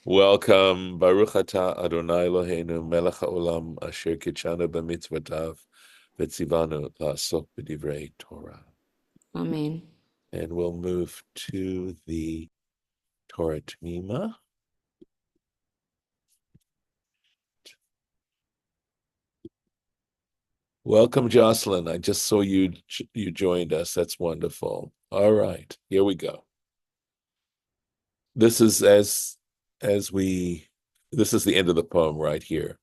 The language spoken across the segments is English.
Welcome, Baruch atah Adonai Eloheinu melech haolam asher kitshanu b'mitzvotav v'tzivanu la'asok b'divrei Torah. Amen. And we'll move to the Torah Tamima. Welcome, Jocelyn. I just saw you joined us. That's wonderful. All right, here we go. This is as we this is the end of the poem right here,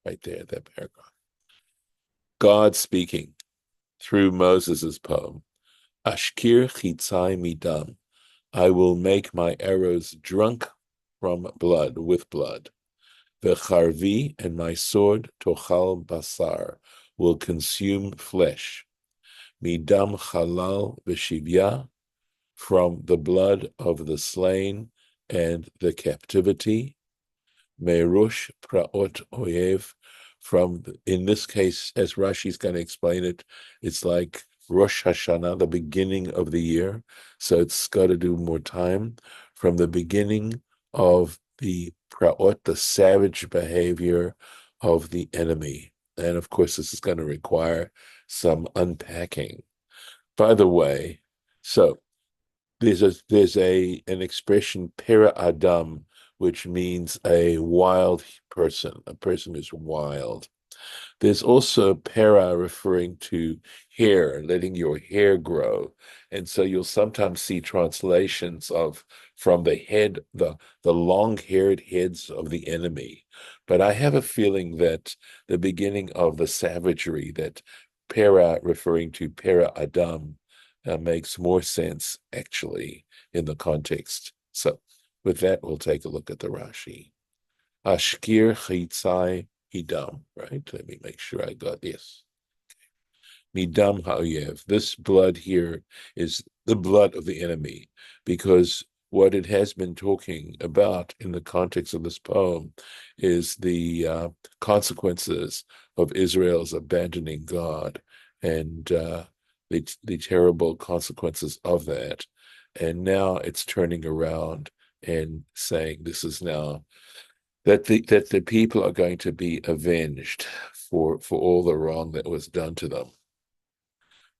right there, that paragraph. God speaking through Moses's poem. Ashkir chitzai midam. I will make my arrows drunk from blood, with blood. V'charvi, and my sword, tochal basar, will consume flesh. Midam halal v'shivya, from the blood of the slain and the captivity. Merush praot oyev, from, in this case, as Rashi's going to explain it, it's like Rosh Hashanah, the beginning of the year. So it's got to do more time from the beginning of the praot, the savage behavior of the enemy. And of course, this is going to require some unpacking. By the way, so there's an expression pera adam, which means a wild person, a person who's wild. There's also para referring to hair, letting your hair grow. And so you'll sometimes see translations of from the head, the long-haired heads of the enemy. But I have a feeling that the beginning of the savagery, that para referring to para Adam, makes more sense actually in the context. So with that, we'll take a look at the Rashi. Ashkir chitzai Midam, right? Let me make sure I got this. Midam ha'oyev. This blood here is the blood of the enemy, because what it has been talking about in the context of this poem is the consequences of Israel's abandoning God and the terrible consequences of that. And now it's turning around and saying this is now that the people are going to be avenged for all the wrong that was done to them.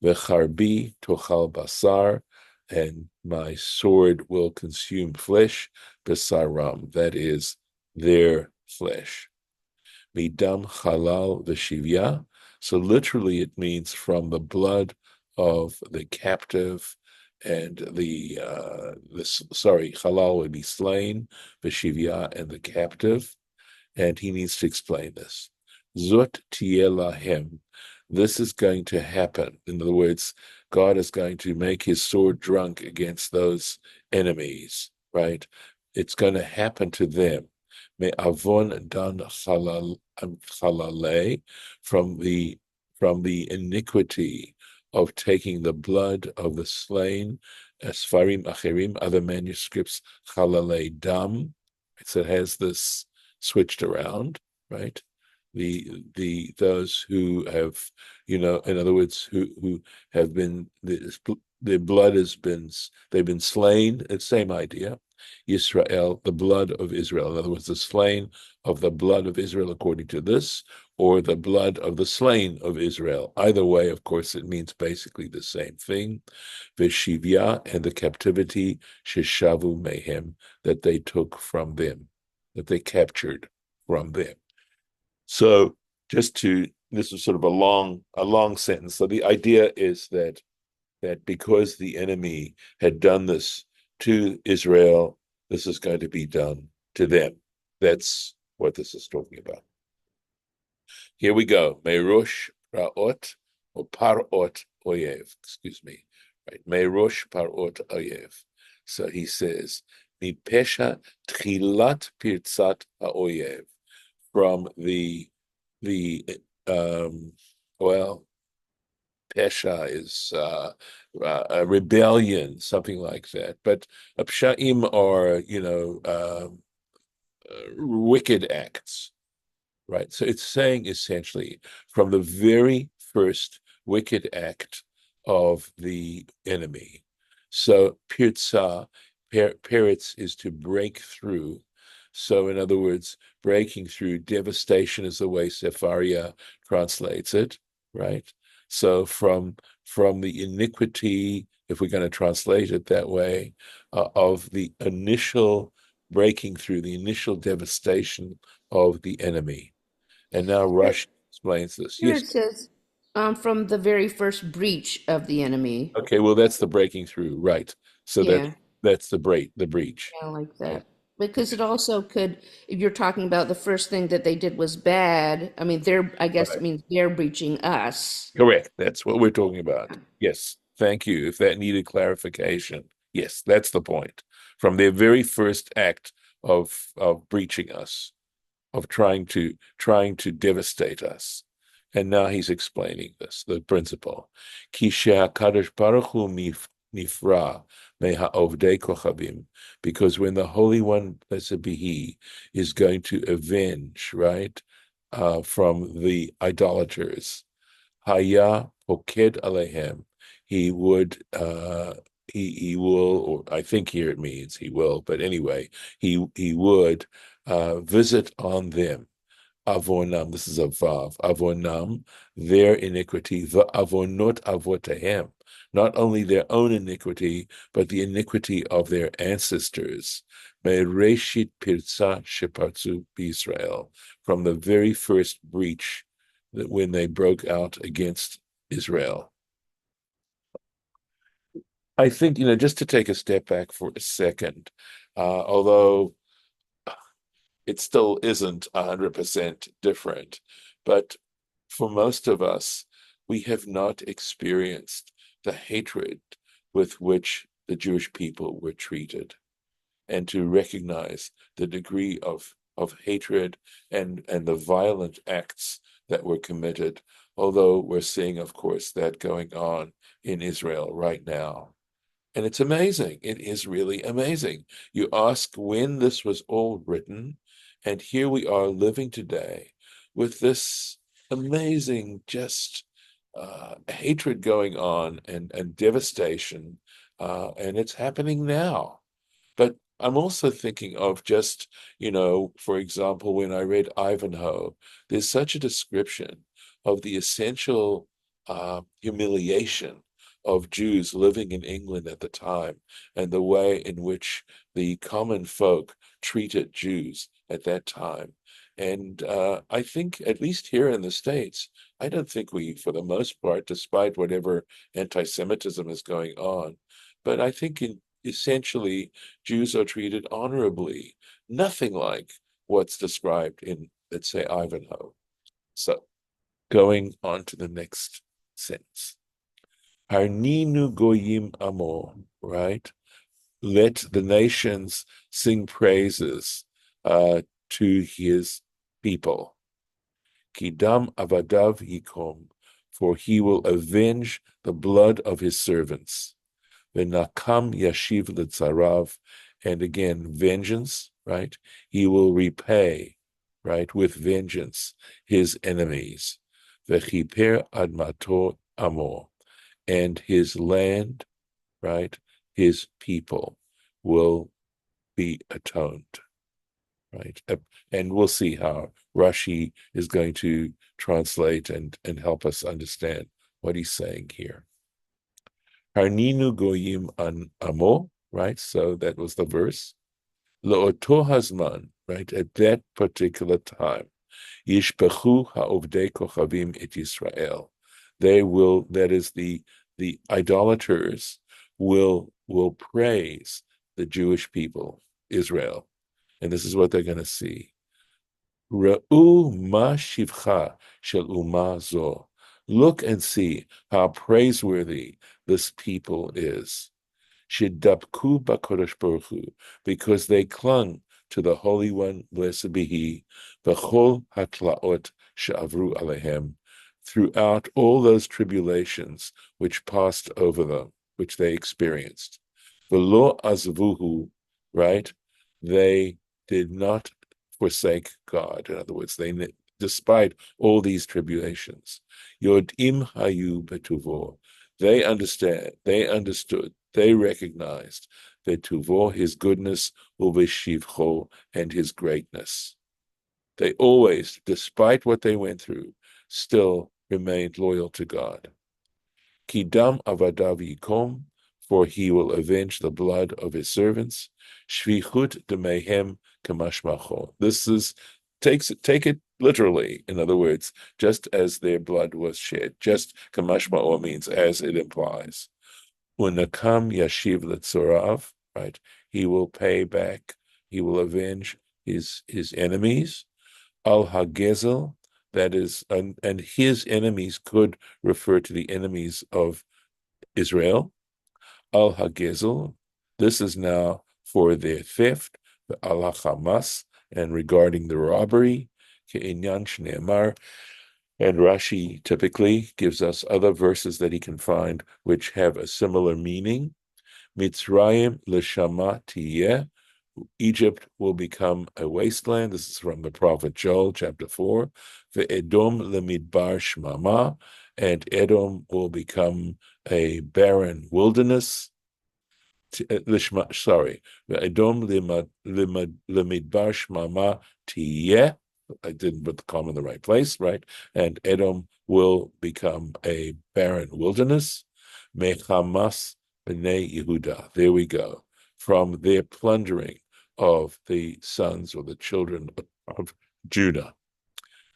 V'charbi tochal basar, and my sword will consume flesh, besaram, that is their flesh. Midam halal v'shivya, so literally it means from the blood of the captive and halal would be slain, v'shivya, and the captive, and he needs to explain this. Zot tielahem, this is going to happen. In other words, God is going to make his sword drunk against those enemies, right? It's going to happen to them. Me avon dan chalalei, from the iniquity of taking the blood of the slain, Sfarim acherim, other manuscripts, chalalei dam. So it has this switched around, right? The those who have, in other words, who have been, their blood has been, they've been slain. It's same idea. Yisrael, the blood of Israel. In other words, the slain of the blood of Israel, according to this, or the blood of the slain of Israel. Either way, of course, it means basically the same thing. Veshivya, and the captivity, sheshavu mehem, that they took from them, that they captured from them. So this is sort of a long sentence. So the idea is that because the enemy had done this to Israel, this is going to be done to them. That's what this is talking about. Here we go. Merosh Raot, or Parot Oyev, excuse me. Right. Merosh Parot Oyev. So he says, Mi pesha tchilat pirtzat ha'oyev, from the well, pesha is a rebellion, something like that. But psha'im are, wicked acts, right? So it's saying essentially from the very first wicked act of the enemy. So pirza, peretz is to break through. So, in other words, breaking through, devastation is the way Sepharia translates it, right? So from the iniquity, if we're going to translate it that way, of the initial breaking through, the initial devastation of the enemy. And now Here, Rashi explains this. here Yes. it says, from the very first breach of the enemy. Okay, well, that's the breaking through, right? So Yeah, that's the breach, kind of like right? that. Because it also could, if you're talking about the first thing that they did was bad, I mean, I guess it Right. means they're breaching us. Correct. That's what we're talking about. Yes. Thank you. If that needed clarification, yes, that's the point. From their very first act of breaching us, of trying to devastate us. And now he's explaining this, the principle. Ki she'hakadosh baruch hu nifra me'ha'ovdei kochavim, because when the Holy One, blessed be He, is going to avenge, right, from the idolaters, Haya poked alehem. He would he will, or I think here it means he will, but anyway, he would visit on them. Avonam, this is a vav. Avonam, their iniquity, the avonot avotahem, not only their own iniquity, but the iniquity of their ancestors. Mereshit pirza shepartzu Israel, from the very first breach that when they broke out against Israel. I think, just to take a step back for a second, although it still isn't 100% different. But for most of us, we have not experienced the hatred with which the Jewish people were treated, and to recognize the degree of hatred and the violent acts that were committed, although we're seeing, of course, that going on in Israel right now. And it's amazing. It is really amazing. You ask when this was all written, and here we are living today with this amazing just hatred going on and devastation, and it's happening now. But I'm also thinking of just, for example, when I read Ivanhoe, there's such a description of the essential humiliation of Jews living in England at the time and the way in which the common folk treated Jews at that time. And I think, at least here in the States, I don't think we, for the most part, despite whatever anti-Semitism is going on, but I think essentially Jews are treated honorably, nothing like what's described in, let's say, Ivanhoe. So, going on to the next sentence. Harninu goyim amo, right? Let the nations sing praises to his people. Kidam avadav yikom, for he will avenge the blood of his servants. V'nakam yashiv l'tzarav, and again, vengeance, right? He will repay, right, with vengeance his enemies. V'chiper admato amo, and his land, right, his people will be atoned, right? And we'll see how Rashi is going to translate and help us understand what he's saying here. Harninu goyim an amo, right? So that was the verse. Lo'oto hazman, right? At that particular time, yishpechu ha'ovdei kochavim et Yisrael. They will, that is the idolaters will praise the Jewish people, Israel. And this is what they're going to see. Ra'u ma shivcha shel umah zo. Look and see how praiseworthy this people is. Shidapku b'kodesh baruch hu, because they clung to the Holy One, blessed be He, b'chol hatlaot she'avru alehem, throughout all those tribulations which passed over them, which they experienced. V'lo azvuhu, right? They did not forsake God. In other words, despite all these tribulations, yodim hayu betuvo, they understood, they recognized vetuvo, his goodness, uveshivcho, and his greatness. They always, despite what they went through, still remained loyal to God. Kidam avadav yikom, for he will avenge the blood of his servants. Shvichut demehem kamashmacho. This is take it literally. In other words, just as their blood was shed, just kamashmao means as it implies. Unakam yashiv letzorav, right? He will pay back. He will avenge his enemies. Al hagezel, that is, and his enemies could refer to the enemies of Israel. Al hagezel, this is now for their theft. Al hachamas, and regarding the robbery, ke'inyan shneimar. And Rashi typically gives us other verses that he can find which have a similar meaning. Mitzrayim l'shama tiyeh, Egypt will become a wasteland. This is from the prophet Joel, chapter 4. Ve'edom lemidbar shmama, and Edom will become a barren wilderness. Sorry, Ve'edom lemidbar shmama tiyeh. I didn't put the comma in the right place, right? And Edom will become a barren wilderness. Mechamas b'nei Yehuda. There we go. From their plundering of the sons or the children of Judah.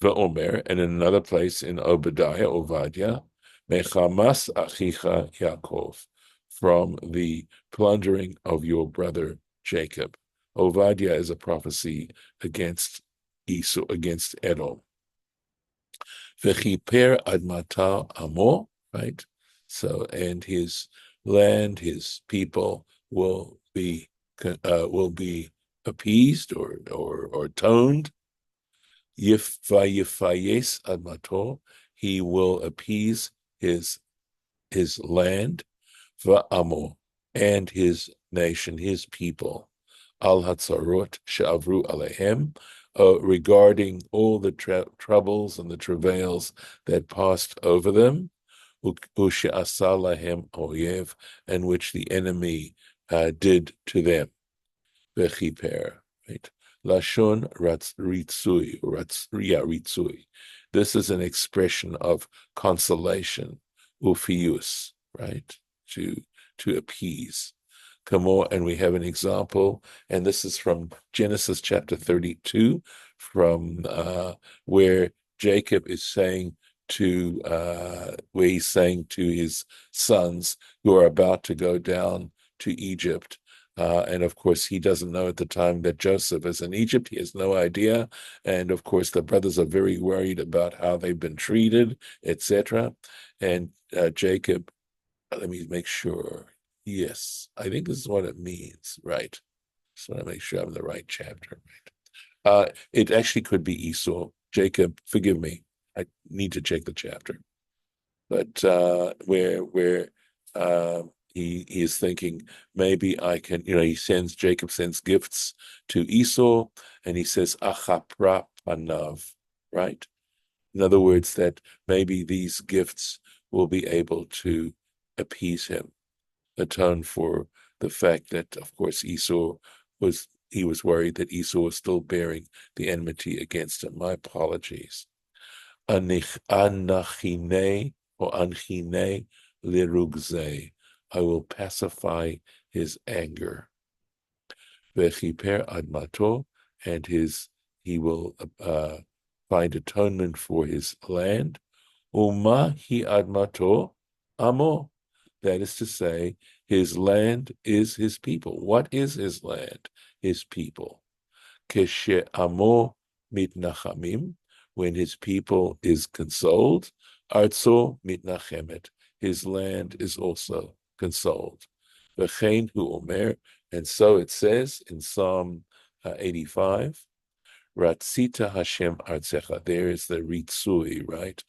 Ve'omer, and in another place in Obadiah, Mechamas achicha Yaakov, from the plundering of your brother Jacob. Obadiah is a prophecy against Esau, against Edom. Vechiper admata amo, right? So, and his land, his people will be appeased or toned. Vayifayes admato, he will appease his land. Va'amo, and his nation, his people. Al hatzarot she'avru alehem, regarding all the troubles and the travails that passed over them. U'she'asa lahem oyev, and which the enemy did to them. Vechiper, right? Lashon ritzui, ritzui. This is an expression of consolation, ufius, right? To appease. Kamo, and we have an example, and this is from Genesis chapter 32, from where Jacob is saying where he's saying to his sons who are about to go down to Egypt. And of course, he doesn't know at the time that Joseph is in Egypt. He has no idea. And of course, the brothers are very worried about how they've been treated, etc. And Jacob, let me make sure. Yes, I think this is what it means, right? Just want to make sure I'm in the right chapter, right? It actually could be Esau. Jacob, forgive me. I need to check the chapter. But where he is thinking, maybe I can, Jacob sends gifts to Esau, and he says, achapra panav, right? In other words, that maybe these gifts will be able to appease him, atone for the fact that, of course, he was worried that Esau was still bearing the enmity against him. My apologies. Anachine or anchine lirugze. I will pacify his anger. Vechiper admato, and he will find atonement for his land. Uma hi admato amo. That is to say, his land is his people. What is his land? His people. Keshe amo mitnachamim, when his people is consoled. Arzo mitnachemet, his land is also consoled. V'chein hu omer, and so it says in Psalm 85, Ratzita Hashem artzecha, there is the ritzui, right?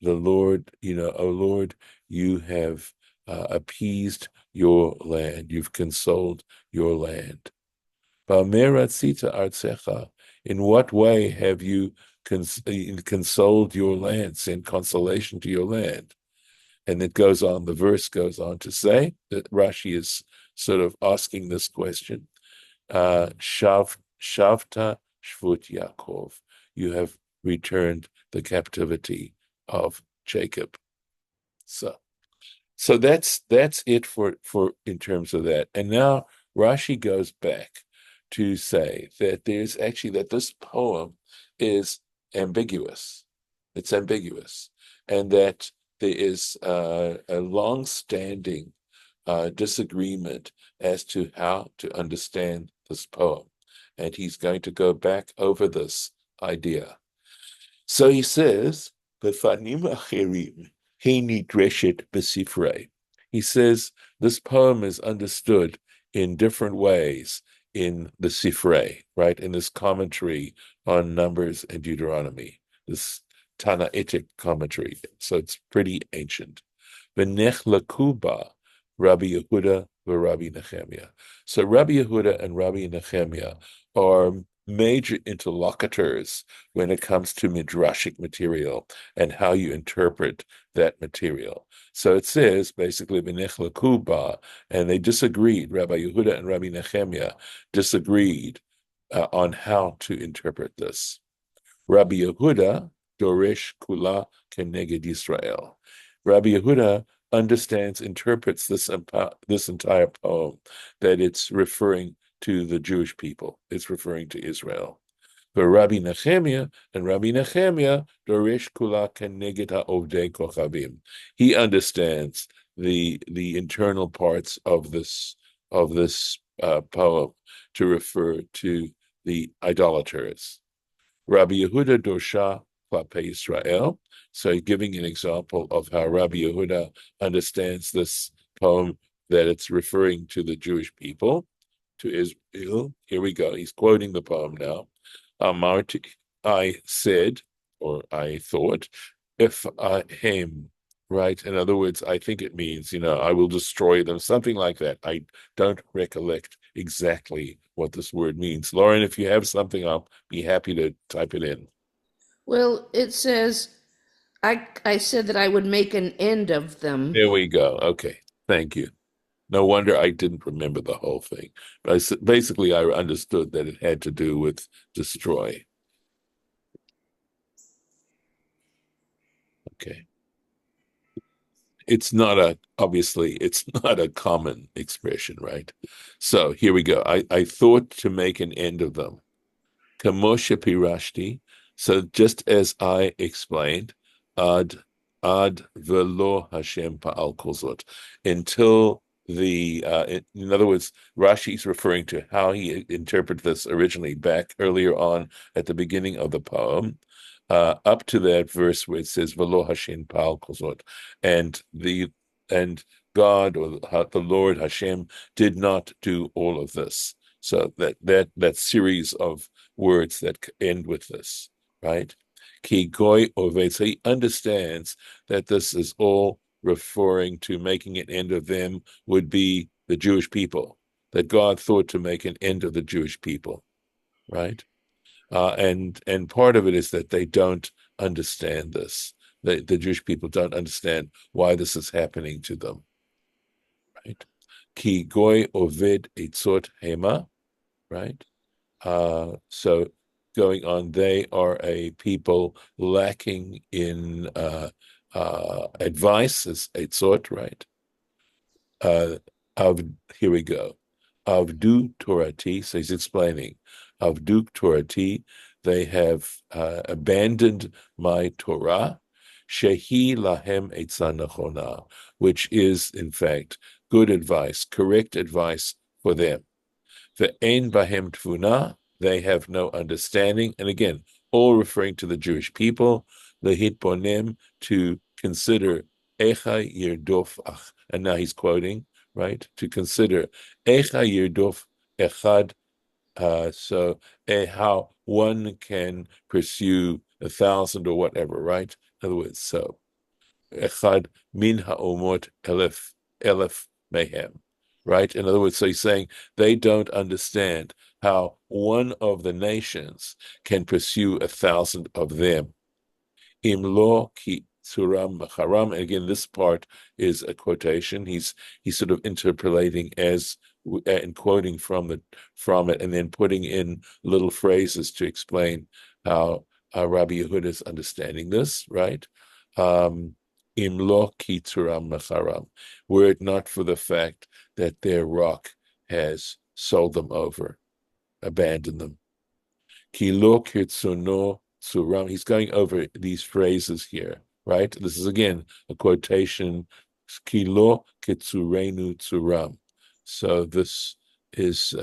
The Lord, O Lord, you have appeased your land, you've consoled your land. In what way have you consoled your land, sent consolation to your land? And it goes on, the verse goes on to say, that Rashi is sort of asking this question. Shavta Shvut Yaakov, you have returned the captivity of Jacob. So that's it for in terms of that. And now Rashi goes back to say that there's actually that this poem is ambiguous. It's ambiguous, and that there is a long-standing disagreement as to how to understand this poem, and he's going to go back over this idea. So he says, "Befanim acherim heini dreshet besifrei." He says this poem is understood in different ways in the Sifrei, right? In this commentary on Numbers and Deuteronomy, this Tanaitic commentary. So it's pretty ancient. V'nechlaku ba Rabbi Yehuda v'Rabbi Nehemia. So Rabbi Yehuda and Rabbi Nehemia are major interlocutors when it comes to midrashic material and how you interpret that material. So it says basically v'nechlaku ba, and they disagreed. Rabbi Yehuda and Rabbi Nehemia disagreed on how to interpret this. Rabbi Yehuda Doresh Kula Keneged Israel. Rabbi Yehuda interprets this entire poem that it's referring to the Jewish people. It's referring to Israel. But Rabbi Nehemia Doresh Kula Keneged HaOvdei Kochavim. He understands the internal parts of this poem to refer to the idolaters. Rabbi Yehuda Dosha Klape Israel. So giving an example of how Rabbi Yehuda understands this poem, that it's referring to the Jewish people, to Israel. Here we go. He's quoting the poem now. Amarti, I said, or I thought, if him, right? In other words, I think it means, I will destroy them, something like that. I don't recollect exactly what this word means. Lauren, if you have something, I'll be happy to type it in. Well, it says, I said that I would make an end of them. There we go. Okay. Thank you. No wonder I didn't remember the whole thing. But basically, I understood that it had to do with destroy. Okay. Obviously, it's not a common expression, right? So here we go. I thought to make an end of them. Kamosha pirashti. So just as I explained, ad velo Hashem pa'al kozot, until in other words, Rashi is referring to how he interpreted this originally back earlier on at the beginning of the poem, up to that verse where it says velo Hashem pa'al kozot, and God, or the Lord Hashem, did not do all of this. So that series of words that end with this, right? Ki goy oved. So he understands that this is all referring to making an end of them would be the Jewish people, that God thought to make an end of the Jewish people, right? And part of it is that they don't understand this. The Jewish people don't understand why this is happening to them, right? Ki goy oved etzot hema, right? So going on, they are a people lacking in advice, as etzot, right? Of Here we go. Avdu Torati, so he's explaining. Avdu Torati, they have abandoned my Torah. Shehi lahem etzah nachona, which is in fact good advice, correct advice for them. Ve'ein bahem tvuna, they have no understanding. And again, all referring to the Jewish people. Lehitbonem, to consider echa yirdof ach. And now he's quoting, right? To consider echa yirdof echad. How one can pursue 1,000 or whatever, right? In other words, so echad min ha'omot elef mehem, right? In other words, so he's saying they don't understand how one of the nations can pursue 1,000 of them. Im lo ki Tzuram Macharam. And again, this part is a quotation. He's sort of interpolating as and quoting from it, and then putting in little phrases to explain how Rabbi Yehuda is understanding this, right? Im lo ki tzuram macharam, were it not for the fact that their rock has sold them over, abandoned them. Ki lo kirtzuno tzuram. He's going over these phrases here, right? This is again a quotation. Ki lo kitzurenu tzuram. So this is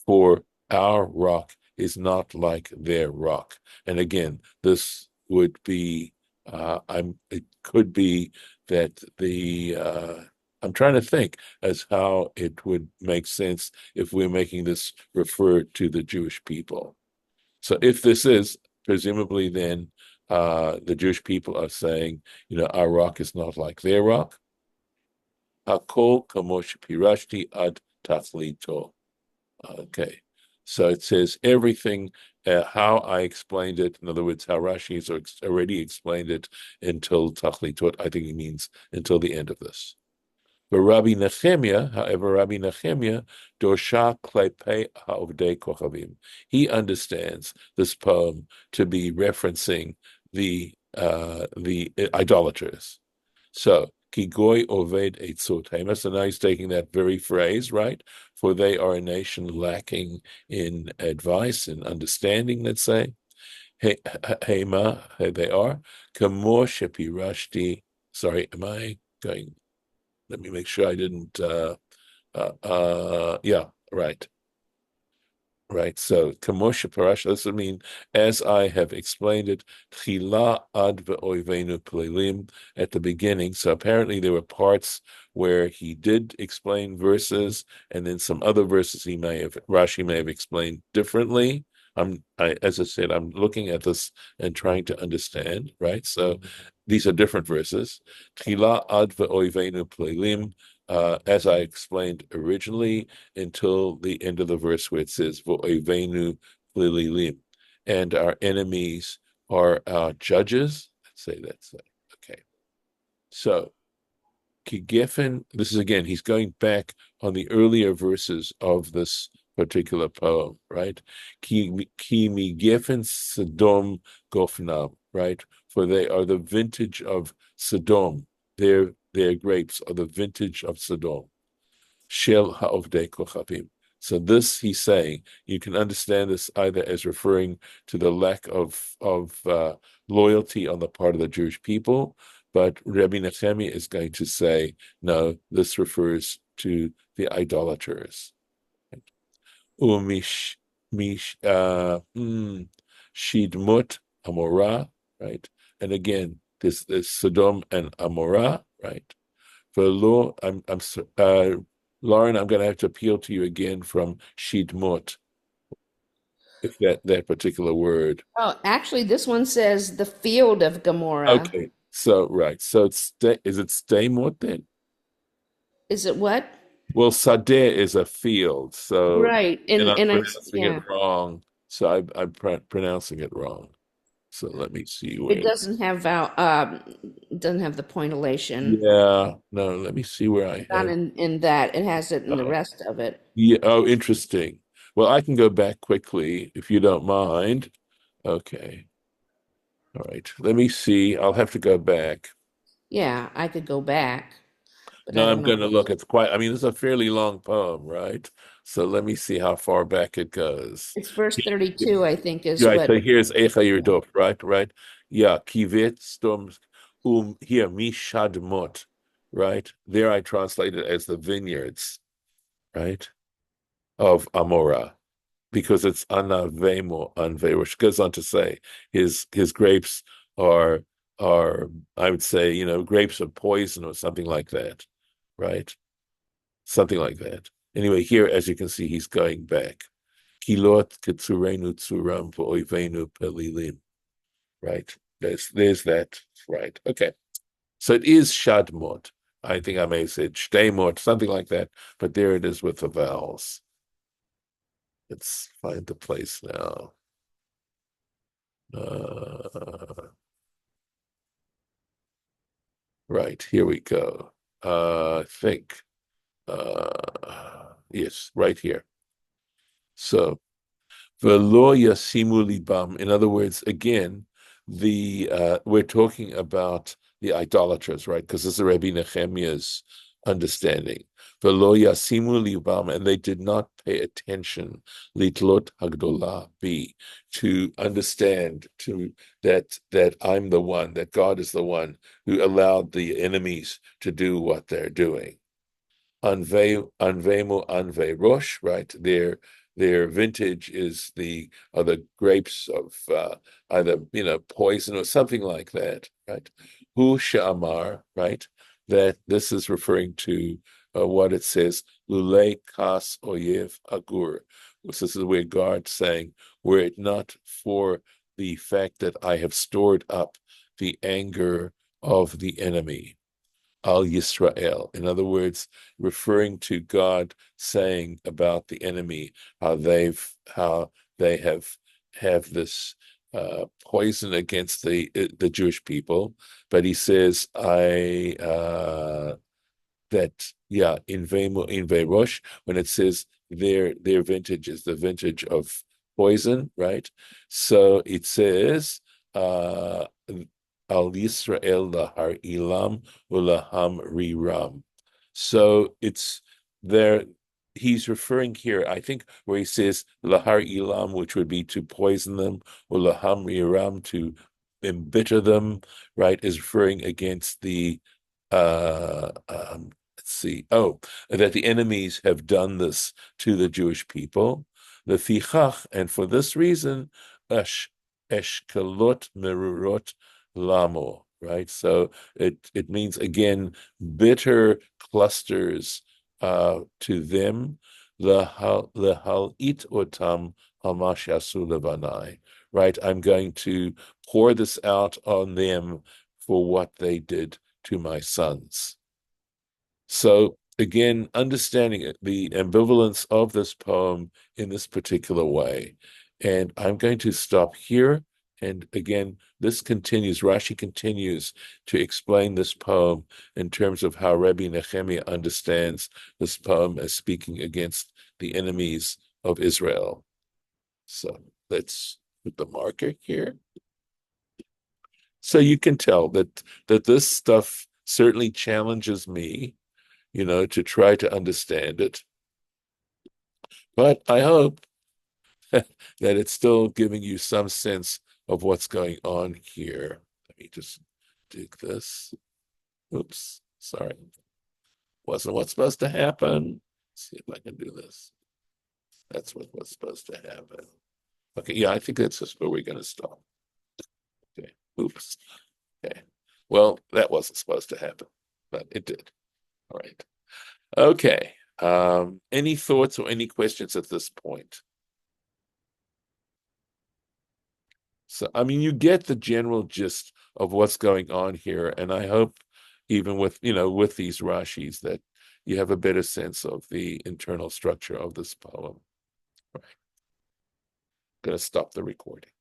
for our rock is not like their rock. And again, this would be it could be that I'm trying to think as how it would make sense if we're making this refer to the Jewish people. So if this is, presumably then the Jewish people are saying, our rock is not like their rock. Hakol kamosh pirashti ad tachlito. Okay. So it says everything, how I explained it. In other words, how Rashi has already explained it until tachlitot. I think he means until the end of this. But Rabbi Nehemia, however, Rabbi Nehemia, dosha klepe ha'ovdei kochavim. He understands this poem to be referencing the idolaters. So, kigoy oved etzotema. So now he's taking that very phrase, right? For they are a nation lacking in advice and understanding, let's say. Hema, they are. Kamo shepirashti. Sorry, am I going? Let me make sure I didn't. Yeah, right. Right. So, Kamosha Parasha, this would mean, as I have explained it, Chila ad ve'oivenu plelim, at the beginning. So apparently there were parts where he did explain verses, and then some other verses Rashi may have explained differently. As I said, I'm looking at this and trying to understand, right? So these are different verses. Chila ad ve'oivenu plelim, as I explained originally, until the end of the verse where it says "Vo'evenu lililim," and our enemies are our judges. Let's say that's okay. So Kigefen, this is again, he's going back on the earlier verses of this particular poem, right? Ki Gefen Sodom Gofnam, right? For they are the vintage of Sodom. Their grapes are the vintage of Sodom. Shel ha'ovdei kochavim. So this he's saying, you can understand this either as referring to the lack of loyalty on the part of the Jewish people, but Rabbi Nehemia is going to say, no, this refers to the idolaters. Umish shidmut amorah, right? And again, this Sodom and Amorah, right? For law, Lauren, I'm going to have to appeal to you again from shidmut, if that particular word. Oh, actually, this one says the field of Gomorrah. Okay, so right, so is it stemot then? Is it what? Well, sadeh is a field, so Right. and I'm And pronouncing it yeah, wrong. So I'm pronouncing it wrong. So let me see it where. doesn't have the pointillation. Yeah, no, let me see where I Not have. in that. It has it in the Uh, rest of it. yeah. Oh, interesting. Well, I can go back quickly if you don't mind. Okay. All right. Let me see. I'll have to go back. Yeah, I could go back, but I No, I'm don't know. going to look. It's quite, I mean, it's a fairly long poem, right? So let me see how far back it goes. It's verse 32, I think, is Right. what. So here's Echa Yeah. Yerdov, right? Right. Yeah. Kivet storm here, Mishadmot, right? There I translate it as the vineyards, right? Of Amorah, because it's anavemo anve, which goes on to say his grapes are are I would say grapes of poison or something like that, right? Something like that. Anyway, here as you can see, he's going back. Kilot ketzurenu tzuram v'oivenu pelilim. Right. There's that. Right. Okay. So it is shadmot. I think I may have said shdemot, something like that, but there it is with the vowels. Let's find the place now. Uh, Right, here we go. I think, yes, right here. So, Velo yasimu libam. In other words, again, we're talking about the idolaters, right? Because this is Rabbi Nehemia's understanding. Velo yasimu libam, and they did not pay attention. Litlot hagdolah be to understand that I'm the one, that God is the one who allowed the enemies to do what they're doing. Anve Rosh, right? Their vintage is the grapes of either poison or something like that, right? Hu Sha'amar, right? That this is referring to what it says, Lule Kas Oyev Agur. This is where God's saying, were it not for the fact that I have stored up the anger of the enemy. Al Yisrael. In other words, referring to God saying about the enemy how they have this poison against the Jewish people, but he says in Veirosh, when it says their vintage is the vintage of poison, right? So it says Al Yisrael lahar ilam ulaham riram. So it's there. He's referring here, I think, where he says lahar ilam, which would be to poison them, ulaham riram, to embitter them, right? Is referring against the let's see, that the enemies have done this to the Jewish people. The fichach, and for this reason, eshkalot merurot lamo, right? So it means again bitter clusters to them. Lehal it otam hamash yasu levanai, right? I'm going to pour this out on them for what they did to my sons. So again, understanding the ambivalence of this poem in this particular way. And I'm going to stop here. And again, this continues, Rashi continues to explain this poem in terms of how Rabbi Nehemia understands this poem as speaking against the enemies of Israel. So let's put the marker here. So you can tell that this stuff certainly challenges me, to try to understand it. But I hope that it's still giving you some sense of what's going on here. Let me just dig this. Oops, sorry. Wasn't what's supposed to happen. Let's see if I can do this. That's what was supposed to happen. Okay, yeah, I think that's just where we're going to stop. Okay, oops. Okay, well, that wasn't supposed to happen, but it did. All right. Okay. Any thoughts or any questions at this point? So, I mean, you get the general gist of what's going on here, and I hope even with these Rashis that you have a better sense of the internal structure of this poem. Right. Going to stop the recording.